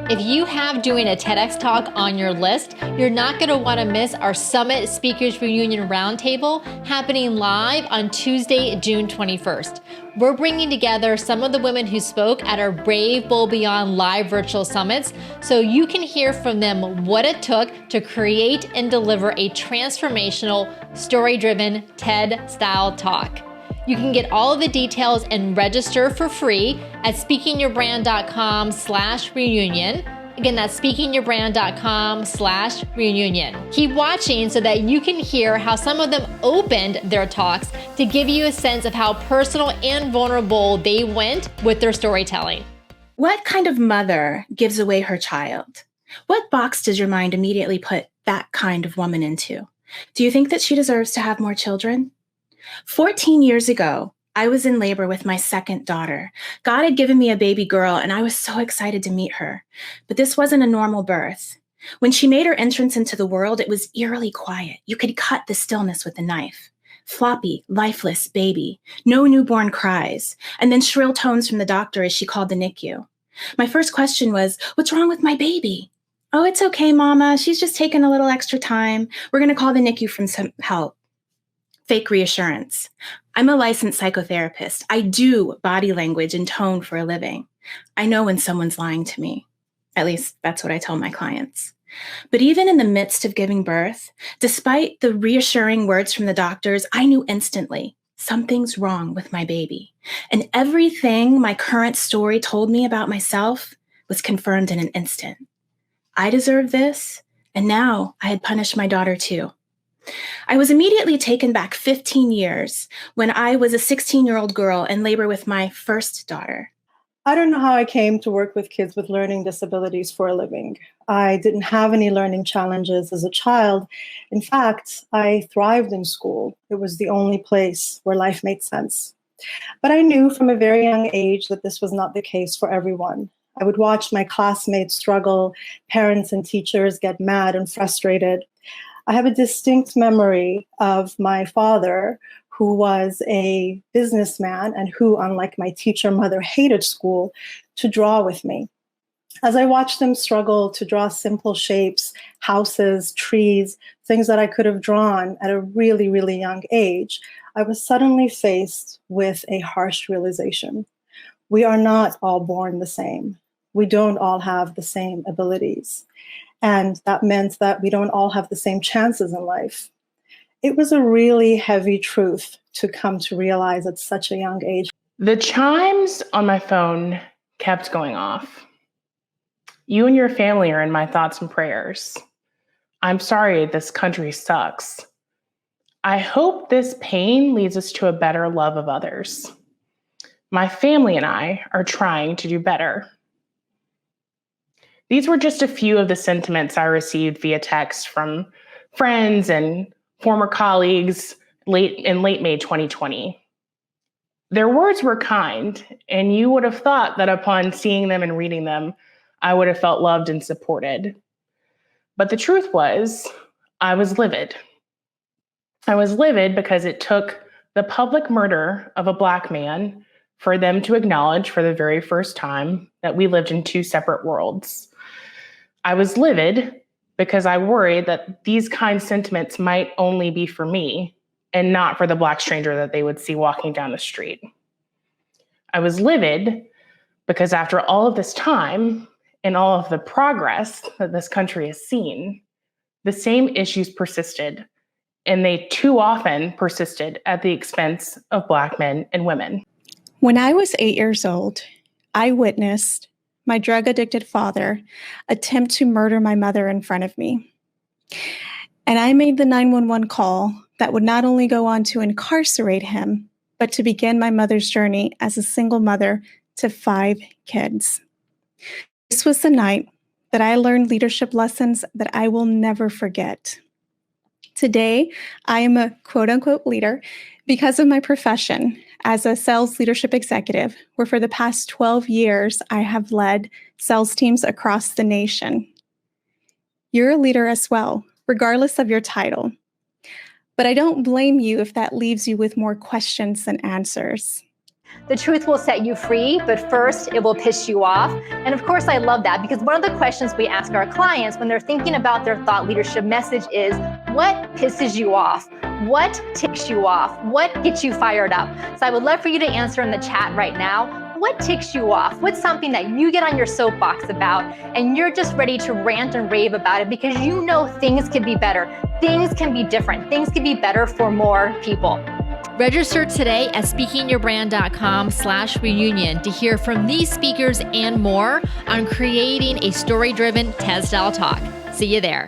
If you have doing a TEDx talk on your list, you're not going to want to miss our Summit Speakers Reunion Roundtable happening live on Tuesday, June 21st. We're bringing together some of the women who spoke at our Brave, Bold, Beyond live virtual summits so you can hear from them what it took to create and deliver a transformational, story-driven TED-style talk. You can get all of the details and register for free at speakingyourbrand.com/reunion. Again, that's speakingyourbrand.com/reunion. Keep watching so that you can hear how some of them opened their talks to give you a sense of how personal and vulnerable they went with their storytelling. What kind of mother gives away her child? What box does your mind immediately put that kind of woman into? Do you think that she deserves to have more children? 14 years ago, I was in labor with my second daughter. God had given me a baby girl, and I was so excited to meet her. But this wasn't a normal birth. When she made her entrance into the world, it was eerily quiet. You could cut the stillness with a knife. Floppy, lifeless baby, no newborn cries, and then shrill tones from the doctor as she called the NICU. My first question was, "What's wrong with my baby?" "Oh, it's okay, Mama. She's just taking a little extra time. We're going to call the NICU for some help." Fake reassurance. I'm a licensed psychotherapist. I do body language and tone for a living. I know when someone's lying to me. At least that's what I tell my clients. But even in the midst of giving birth, despite the reassuring words from the doctors, I knew instantly something's wrong with my baby. And everything my current story told me about myself was confirmed in an instant. I deserved this, and now I had punished my daughter too. I was immediately taken back 15 years when I was a 16-year-old girl in labor with my first daughter. I don't know how I came to work with kids with learning disabilities for a living. I didn't have any learning challenges as a child. In fact, I thrived in school. It was the only place where life made sense. But I knew from a very young age that this was not the case for everyone. I would watch my classmates struggle, parents and teachers get mad and frustrated. I have a distinct memory of my father, who was a businessman and who, unlike my teacher mother, hated school, to draw with me. As I watched him struggle to draw simple shapes, houses, trees, things that I could have drawn at a really, really young age, I was suddenly faced with a harsh realization. We are not all born the same. We don't all have the same abilities. And that meant that we don't all have the same chances in life. It was a really heavy truth to come to realize at such a young age. The chimes on my phone kept going off. You and your family are in my thoughts and prayers. I'm sorry this country sucks. I hope this pain leads us to a better love of others. My family and I are trying to do better. These were just a few of the sentiments I received via text from friends and former colleagues in late May 2020. Their words were kind, and you would have thought that upon seeing them and reading them, I would have felt loved and supported. But the truth was, I was livid. I was livid because it took the public murder of a Black man for them to acknowledge for the very first time that we lived in two separate worlds. I was livid because I worried that these kind sentiments might only be for me and not for the Black stranger that they would see walking down the street. I was livid because after all of this time and all of the progress that this country has seen, the same issues persisted, and they too often persisted at the expense of Black men and women. When I was 8 years old, I witnessed my drug-addicted father attempt to murder my mother in front of me. And I made the 911 call that would not only go on to incarcerate him, but to begin my mother's journey as a single mother to 5 kids. This was the night that I learned leadership lessons that I will never forget. Today, I am a quote-unquote leader because of my profession as a sales leadership executive, where for the past 12 years, I have led sales teams across the nation. You're a leader as well, regardless of your title. But I don't blame you if that leaves you with more questions than answers. The truth will set you free, but first it will piss you off. And of course, I love that because one of the questions we ask our clients when they're thinking about their thought leadership message is, what pisses you off? What ticks you off? What gets you fired up? So I would love for you to answer in the chat right now. What ticks you off? What's something that you get on your soapbox about and you're just ready to rant and rave about it because you know things can be better, things can be different, things can be better for more people. Register today at speakingyourbrand.com/reunion to hear from these speakers and more on creating a story-driven TED-style talk. See you there.